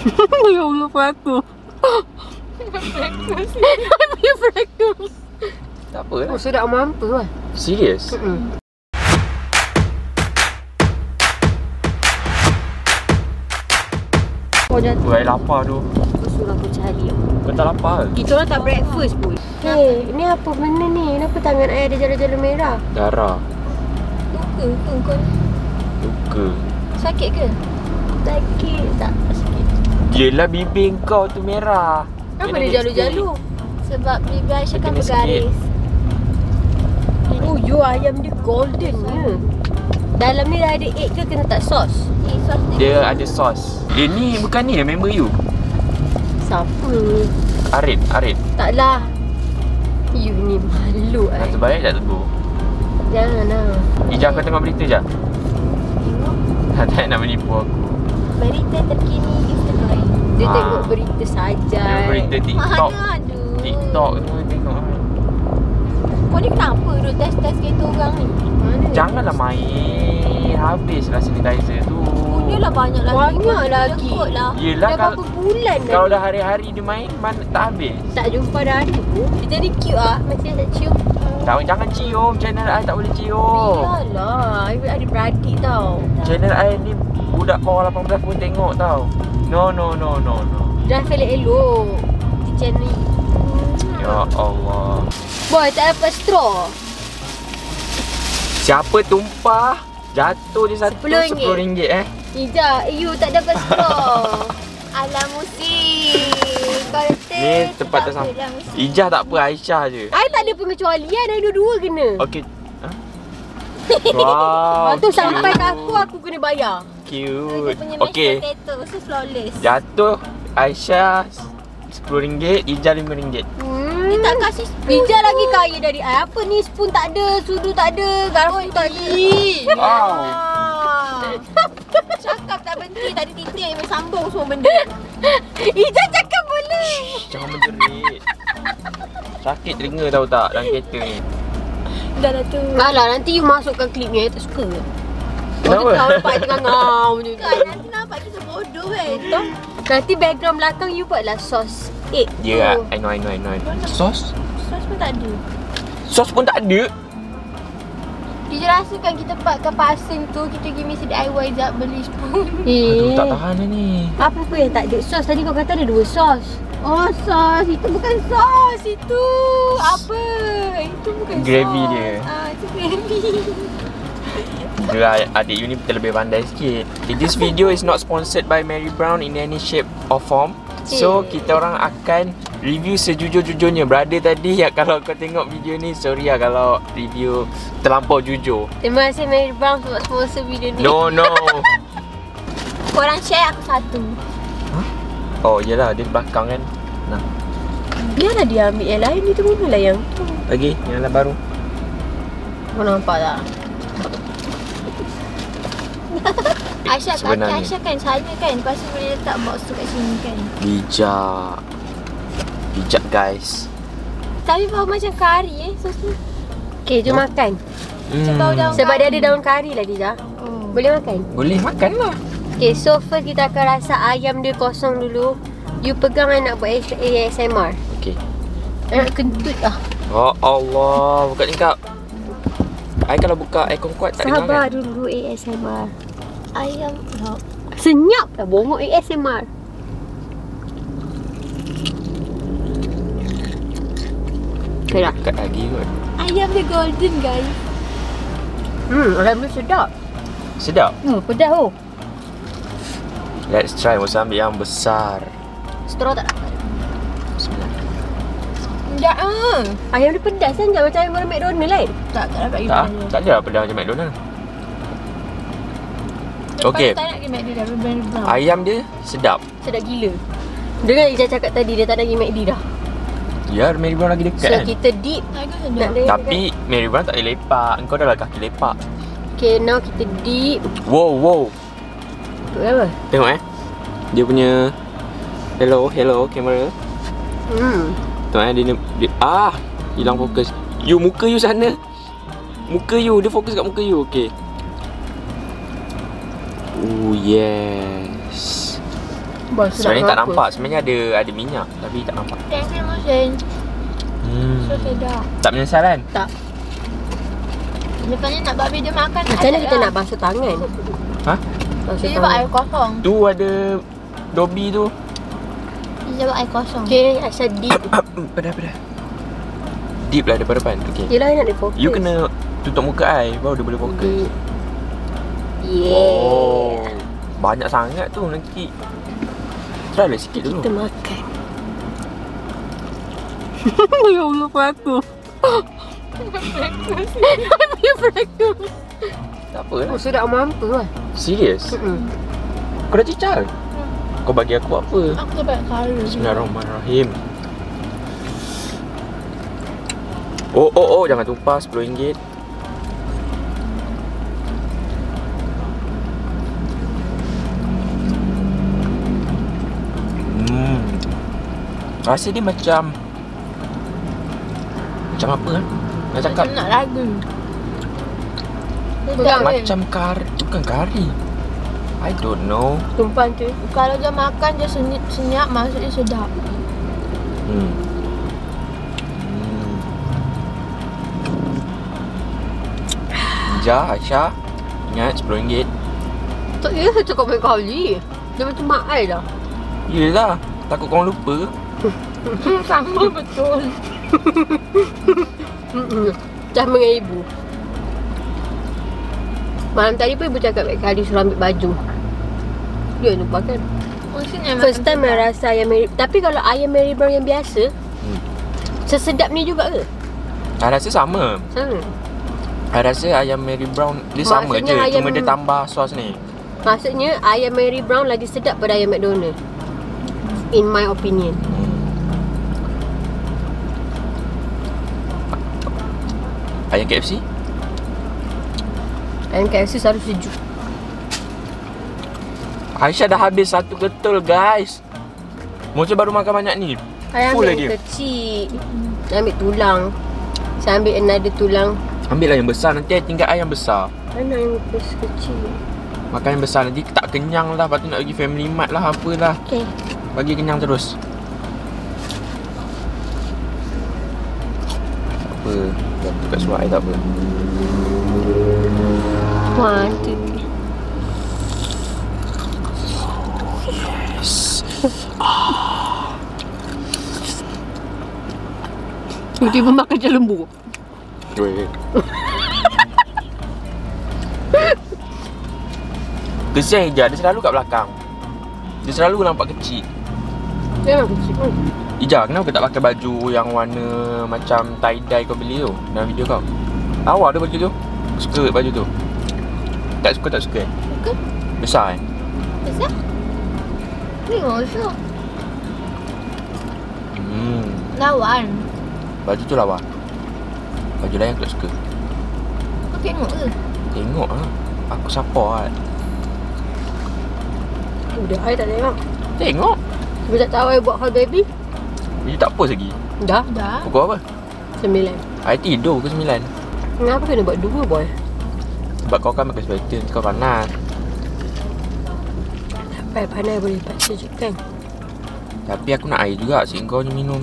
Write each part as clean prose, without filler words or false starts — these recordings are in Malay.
Ya Allah, aku. Freckles. Tak apa lah. Oh, sedap mampu lah. Serius? Kau jatuh. Wah, lapar tu. Kau suruh aku cari. Kau tak lapar ke? Kita orang tak breakfast pun. Hei, ni apa benda ni? Kenapa tangan ayah ada jala-jala merah? Darah. Luka ke kau ni? Luka. Sakit ke? Sakit tak? Sakit. Yelah bibir kau tu merah. Kenapa dia jalu-jalu? Sebab bibir Aisyah kan Kena bergaris. Oh, ayam dia golden ya. Dalam ni dah ada egg ke kena tak sos? Sos Dia ada sos. Ni bukan ni member you. Siapa? Arif. Taklah. You ni malu Nak terbaik tak tegur? Jangan lah. Ijah kau tengok berita je? Tak nak menipu aku. Berita terkini Instagram. Dia tengok berita saja. Tengok berita TikTok. Mana ada. TikTok tu tengok. Kau ni kenapa duduk test-test kereta orang ni? Mana Janganlah main. Habislah sanitizer tu. Punyalah banyak lagi. Banyak lagi. Lekut lah. Yelah dah berapa bulan dah kalau ni? dah hari-hari dia main mana tak habis. Tak jumpa dah ada pun. Dia jadi cute lah. Masih tak cium. Tak, jangan cium. Channel I tak boleh cium. Iyalah. I adik-beradik tau. Channel I ni budak bawah 18 pun tengok tau. No. Dah elok-elok. Di channel ni. Ya Allah. Boy, tak dapat straw. Siapa tumpah? Jatuh je satu RM10. RM10 Ija, you tak dapat straw. Alah musik. Kau kata Ni tempat tersampai. Ijah tak apa, Aisyah je. I tak ada pengecualian. I dua-dua kena. Okey. Wow. Lepas tu sampai ke aku kena bayar. Cute. Okey. Okey. Potato so flawless. Jatuh Aisyah RM10, Ijah RM5. Dia tak kasih spoon. Ija lagi kaya dari I. Apa ni, spoon tak ada, sudu tak ada, garpu tak ada. Wow. Cakap tak berhenti. Tadi titik yang sambung semua benda. Ija cakap boleh. Jangan menjerit. Sakit telinga tahu tak dalam kereta ni. Dah lah tu. Alah, nanti you masukkan klip ni. I tak suka. Kenapa? Kau nampak I tengah ngau je. Kan nanti nampak kita bodoh kan. Nanti background belakang you buatlah sos egg tu. Ya, I know. Sos? Sos pun tak ada. Sos pun tak ada. Kita rasakan kita pakai pasing tu. Kita pergi mesti DIY jap beli spoon. Aduh, tak tahan dah ni. Apa yang tak ada sos? Tadi kau kata ada 2 sos. Oh sos. Itu bukan sos. Itu apa? Itu bukan Gravy sos. dia. Itu gravy. Dia adik you ni lebih pandai sikit. This video is not sponsored by Mary Brown in any shape or form. So kita orang akan review sejujur-jujurnya. Brother tadi ya, kalau kau tengok video ni, sorry lah kalau review terlampau jujur. Terima kasih Mary Brown sebab sponsor video ni. No. Korang share aku satu. Oh yelah, dia belakang kan. Nah, Biarlah dia ambil yang lain. Dia tunggulah yang tu. lagi yang lain baru. Kau nampak tak? Aisyah kaki Sebenarnya. Aisyah kan sana kan. Lepas tu boleh letak box tu kat sini kan. Bijak guys. Tapi bau macam kari sos ni. Okay, jom makan. Macam bau daun Sebab dia kari. ada daun kari lah Diza. Oh. Boleh makan? Boleh makan lah. Okay, so first kita akan rasa ayam dia kosong dulu. You pegang, I nak buat ASMR. Okay. I nak kentut lah. Oh Allah, buka tingkap. I kalau buka aircon kuat tak dengar Sabar kan? dulu ASMR. Ayam. Oh. Senyap lah bongok ASMR. Okay dah. Dekat lagi kot. Ayam dia golden guys. Ayam dia sedap. Sedap. Pedas tu. Let's try. Masa ambil yang besar. Straw tak dapat. Bismillah. Sekejap Ayam dia pedas kan? Macam ayam goreng McDonald lain. Tak dapat Tak ada apa dah macam McDonald. Okey. Tak nak pergi McD dah. Brand brown. Ayam dia sedap. Sedap gila. Dengar Ija cakap tadi dia tak ada pergi McD dah. Ya, Mary Brown lagi dekat So kan. kita dip. Harga Nak sedap. dia Tapi Mary Brown tak boleh lepak. Engkau dah lah kaki lepak. Okay, now kita dip. Wow. Untuk apa? Tengok dia punya hello kamera. Tengok dia hilang fokus. You muka you sana. Muka you, dia fokus kat muka you. Okey. Oh yes. Sebenarnya tak nampak. Sebenarnya ada minyak tapi tak nampak. Yang slow motion. So sedap. Tak menyesal kan? Tak. Lepas ni nak buat video makan. Macam mana kita nak basuh tangan? Ha? Basuh Dia buat air tangan. kosong. Tu ada Dobby tu. Dia buat air kosong. Okay, Aisyah deep. Pedas. Deep lah daripada depan. Okay. Yelah, I nak dia fokus. You kena tutup muka I baru dia boleh fokus. Deep. Yeah. Oh. Banyak sangat tu nanti. Try lah sikit dulu. Kita makan. Ya Allah, aku. Dia berakus. Tak apa lah. Oh, sudah mampu lah. Serius? Kau dah cicah? Kau bagi aku apa? Aku tak banyak kali. Bismillahirrahmanirrahim. Oh, jangan tumpah RM10. Rasa dia macam apa kan? Nak cakap Macam nak lagu. macam kari. Bukan kari. I don't know. Tumpan tu. Kalau dia makan dia senyap maksudnya sedap. Ja, Aisyah. Ingat RM10. Tak kira saya cakap banyak kali. Dia macam mak I dah. Yelah, takut korang lupa. Sama betul. Sama dengan ibu. Malam tadi pun ibu cakap banyak kali suruh ambil baju. Dia lupa kan. Maksudnya First time I rasa ayam Mary. Tapi kalau ayam Mary Brown yang biasa, sesedap ni juga ke? I rasa sama. Sama. I rasa ayam Mary Brown dia sama je. Maksudnya Cuma dia tambah sos ni. Maksudnya ayam Mary Brown lagi sedap pada ayam McDonald. In my opinion. Ayam KFC? Ayam KFC selalu sejuk. Aisyah dah habis satu ketul guys. Macam baru makan banyak ni. Ayam Full yang lagi. kecil. Saya ambil tulang. Saya ambil another tulang. Ambil lah yang besar. Nanti I tinggal ayam besar. Mana yang kecil? Makan yang besar nanti tak kenyang lah. Lepas tu nak pergi Family Mart lah apalah. Okay. Bagi kenyang terus. Tak apa. Jatuh kat suara I tak apa. One, two, three. Yes. Tiba-tiba makan macam lembu. Weh. Kesian Ija, dia selalu kat belakang. Dia selalu nampak kecil. Dia memang kecil pun. Ija, kenapa tak pakai baju yang warna macam tie-dye kau beli tu dalam video kau? Lawa ada baju tu. Suka baju tu. Tak suka Suka? Besar Besar? Ni besar. Lawan. Baju tu lawa. Baju lain aku tak suka. Kau tengok ke? Tengok lah. Aku siapa lah. Udah, I tak tengok. Tengok. Dia tak tahu I buat haul baby. Dia tak post lagi. Dah? Dah. Pukul apa? 9. I tidur pukul 9. Kenapa kena buat 2 boy? Sebab kau kan makan sweater. Kau panas. Sampai panas boleh lepas sejuk kan? Tapi aku nak air juga. Asyik kau je minum.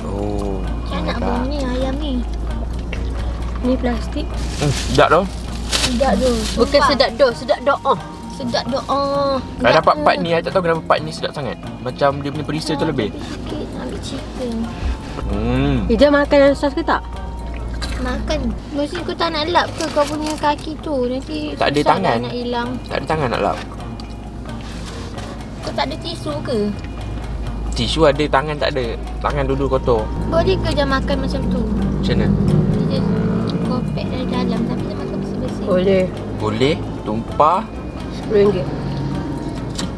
Oh. Macam nak bunyi ayam ni. Ni plastik. Sedap tu. Sedap tu. Bukan Sumpah. sedap doh, sedap doh. Sedap doa. I dapat part ni. I tak tahu kenapa part ni sedap sangat. Macam dia punya perisa tu lebih. Sikit ambil chicken. Ija makan yang sos ke tak? Makan. Mesti kau tak nak lap ke kau punya kaki tu. Nanti Tak ada susah tangan. dah nak hilang. Tak ada tangan nak lap. Kau tak ada tisu ke? Tisu ada, tangan tak ada. Tangan dulu kotor. Boleh ke jangan makan macam tu? Macam mana? Dia just kopek dari dalam tapi dia makan bersih-bersih. Boleh. Boleh. Tumpah. RM10.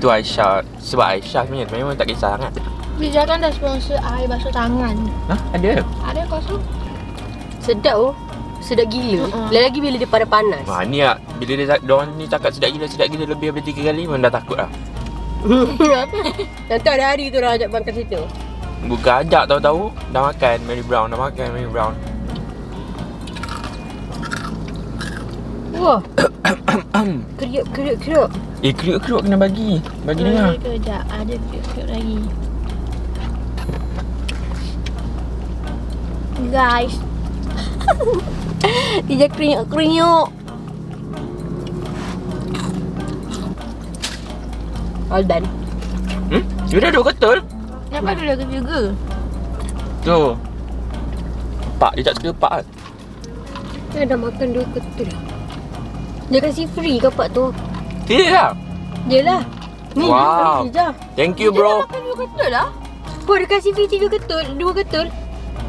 Itu Aisyah. Sebab Aisyah sebenarnya memang tak kisah sangat. Pizza kan dah sponsor air basuh tangan. Hah? Ada? Ada kosong? Sedap oh. Sedap gila. Lagi bila dia pada panas. Ni lah. Bila diorang ni cakap sedap gila lebih daripada 3 kali memang dah takut lah. Nanti ada hari tu dah ajak makan situ. Bukan ajak tahu-tahu. Dah makan Mary Brown. Dah makan Mary Brown. Wah. Kriuk. Kriuk kena bagi. Bagi dengar. Sekejap, ada kriuk-kriuk lagi. Guys. Dia kriuk-kriuk. All done. Dia dah 2 ketul. Kenapa ada lagi juga? Tu. Pak, dia tak suka pak kan? Dia dah makan 2 ketul. Dia kasi free ke pak tu? Tidak. Yelah. Ni Wow. dia je. Thank you bro. Dia dah makan 2 ketul lah. Oh, dia kasi free 3 ketul. 2 ketul.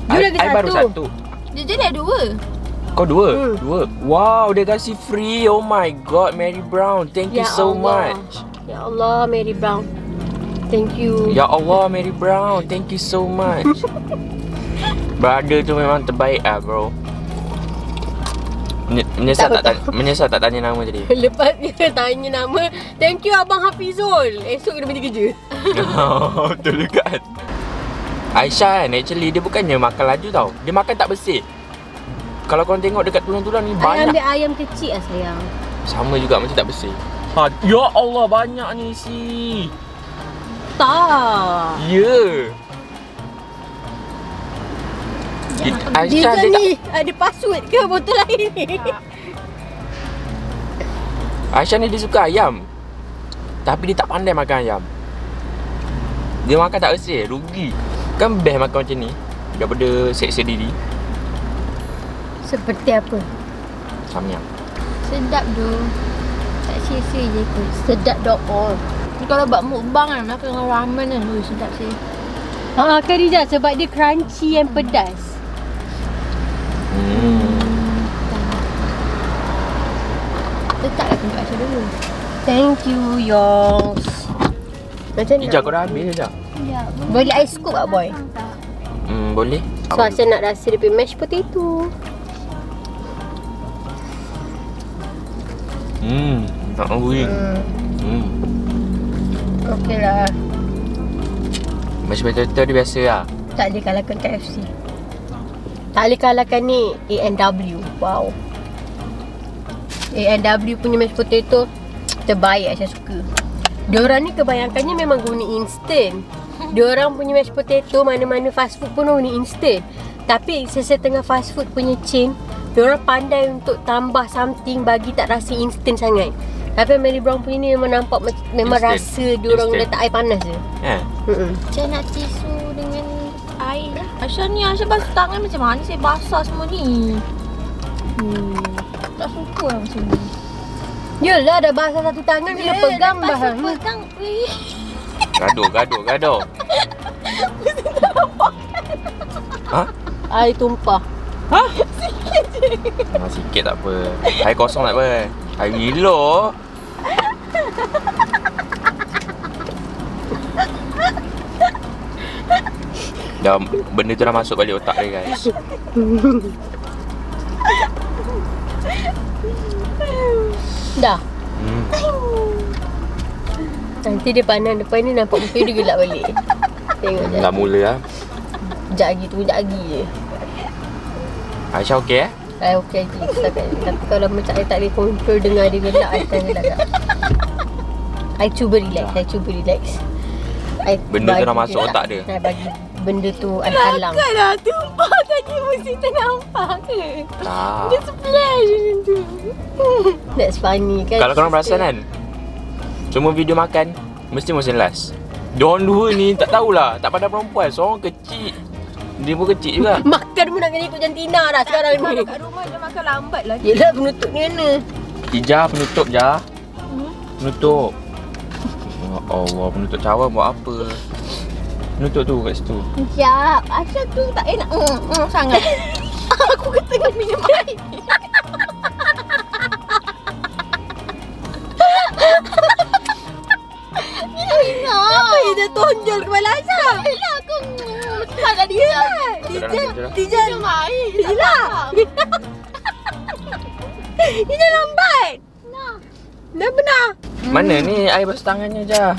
Dia lagi I baru 1. Dia je dah 2. Kau 2? 2. Wow, dia kasih free. Oh my god, Mary Brown. Thank you so much. Ya Allah, Mary Brown. Thank you. Ya Allah, Mary Brown. Thank you so much. Brother tu memang terbaik ah, bro. Menyesal tak tanya nama tadi. Lepas dia tanya nama, thank you Abang Hafizul. Esok kena pergi kerja. Betul juga kan. Aisyah kan, actually dia bukannya makan laju tau. Dia makan tak bersih. Kalau korang tengok dekat tulang-tulang ni I banyak. ambil ayam kecil lah sayang. Sama juga macam tak bersih. Ya Allah, banyak ni si. Tak. Ya. Aisyah Dia dia ni ada password ke botol air ni? Aisyah ni dia suka ayam. Tapi dia tak pandai makan ayam. Dia makan tak bersih, rugi. Kan best makan macam ni daripada seksa diri. Seperti apa? Samyang. Sedap tu. Tak sia-sia je kot. Sedap doa. Kalau buat mukbang kan, makan dengan ramen kan. Sedap sih. Haa Khadijah sebab dia crunchy and pedas. Letaklah tunjuk Aisyah dulu. Thank you Yongs. Macam ni? Ijah kau dah habis je. Ya, Boleh ice scoop tak boy? Boleh. So Aisyah nak rasa dia punya mashed potato. Tak angguin. Okey lah. Mashed potato dia biasa lah. Tak boleh kalahkan KFC. Tak boleh kalahkan ni A&W. Wow. A&W punya mashed potato terbaik, Aisyah suka. Diorang ni kebanyakannya memang guna instant. Diorang punya mashed potato, mana-mana fast food pun guna instant. Tapi sesetengah fast food punya chain, diorang pandai untuk tambah something bagi tak rasa instant sangat. Tapi Mary Brown punya ni memang nampak memang Instant. rasa diorang letak air panas je. Saya nak tisu dengan air. Aisyah ni, Aisyah basuh tangan macam mana saya basah semua ni. Tak suka lah macam ni. Yelah dah basah satu tangan bila pegang bahan. Pegang. Gaduh. Ha? Air tumpah. Sikit tak apa. Air kosong tak apa. Air gila. Dah benda tu dah masuk balik otak dia guys. Dah. Nanti dia pandang depan ni nampak muka dia gelap balik. Tengok je. Dah mula lah. Sekejap lagi je. Aisyah okey eh? Saya okey je setakat ni. Tapi kalau macam saya tak boleh control dengar dia gelap, saya akan gelap tak. I cuba relax. Benda tu dah masuk otak dia. Saya bagi benda tu halang. Takkanlah tumpah tadi mesti ternampak ke? Tak. Dia splash macam tu. That's funny kan. Kalau korang perasan kan, semua video makan mesti motion last. Diorang dua ni tak tahulah, tak pandai perempuan. Seorang kecil, dia pun kecil juga. Makan pun nak kena ikut jantina dah sekarang ni. Kalau kat rumah dia makan lambat lah. Yelah penutup ni mana? Ijah penutup Jah. Penutup. Ya Allah, penutup cawan buat apa? Penutup tu kat situ. Sekejap. Aisyah tu tak enak sangat. Aku kata tengah minum air. Apa yang dah tonjol kepala Aisyah? Yelah aku makan dia. Dia Minum air. Yelah. Dia lambat. Dah benar. Mana ni air basuh tangannya Jah?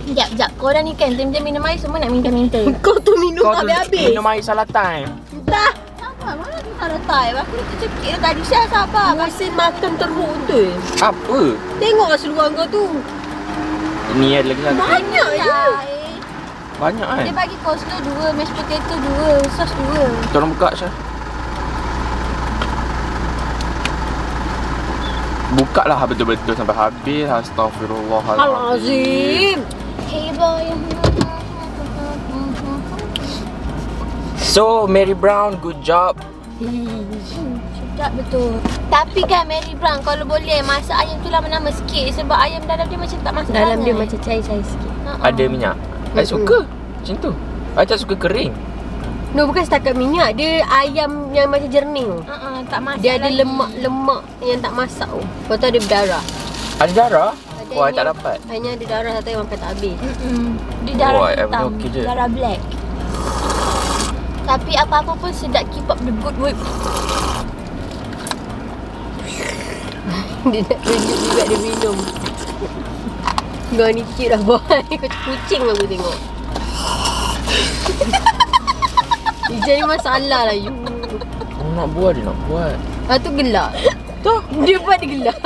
Sekejap. Korang ni kan time-time minum air semua nak minta-minta. Kau tu minum Kau tak tu habis-habis. minum air salah time. Entah. Mana tu salah time? Aku dah tercekik dah tadi. Syah sabar. Mesin makan teruk tu. Apa? Tengoklah seluar kau tu. Ini ada lagi satu. Banyak je. Banyak kan? Dia bagi coleslaw 2, mashed potato 2, sos 2. Tolong buka Syah. Buka lah betul-betul sampai habis. Astaghfirullahaladzim. Hey boy. So Mary Brown, good job. Sedap betul. Tapi kan Mary Brown, kalau boleh masak ayam tu lama-lama sikit. Sebab ayam dalam dia macam tak masak Dalam dia sangat. macam cair-cair sikit. Ada minyak. I suka macam tu. I tak suka kering. No, bukan setakat minyak. Dia ayam yang macam jernih tu. Tak masak Dia ada lagi. lemak-lemak yang tak masak tu. Lepas tu ada berdarah. Ada darah? Ada Wah, I yang- tak dapat. Hanya ada darah satu yang makan tak habis. Dia darah Oh, I hitam, okey je. darah black. Tapi apa-apa pun sedap, keep up the good work. Dia nak tunjuk juga dia minum. Kau ni cute dah boy. Kucing aku tengok. Ijaz ni masalah lah you. Oh, nak buat dia nak buat. Tu gelak. Tu dia buat dia gelak.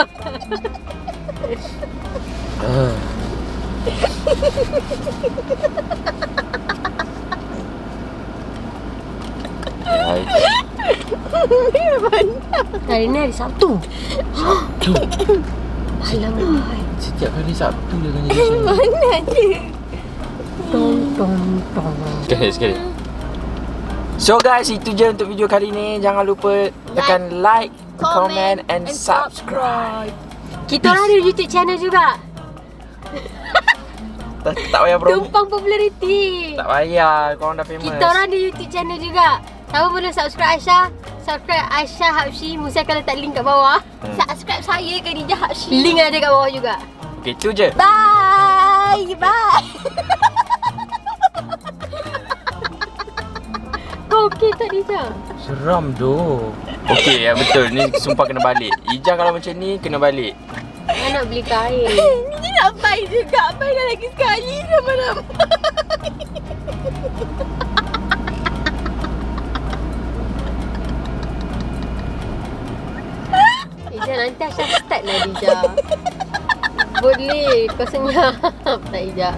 Hari ni hari Sabtu. Alamak. Setiap kali Sabtu dia akan jadi macam ni. Mana ada? Tong tong tong. Sekali. So guys, itu je untuk video kali ni. Jangan lupa tekan like, comment and subscribe. Kita orang ada YouTube channel juga. Tak payah promo. Tumpang populariti. Tak payah, korang dah famous. Kita orang ada YouTube channel juga. Siapa boleh subscribe Aisyah? Subscribe Aisyah Habsyi. Musa akan letak link kat bawah. Subscribe saya ke Nija Habsyi. Link ada kat bawah juga. Okay, itu je. Bye. Bye. Kau okey tak Nija? Seram tu. Okay, ya betul. Ni sumpah kena balik. Ijaz kalau macam ni, kena balik. Saya nak beli kain. Nija nak bye juga. Bye dah lagi sekali sama-sama. Ija nanti Aisyah start lah Ija. Boleh. Kau senyap tak Ija?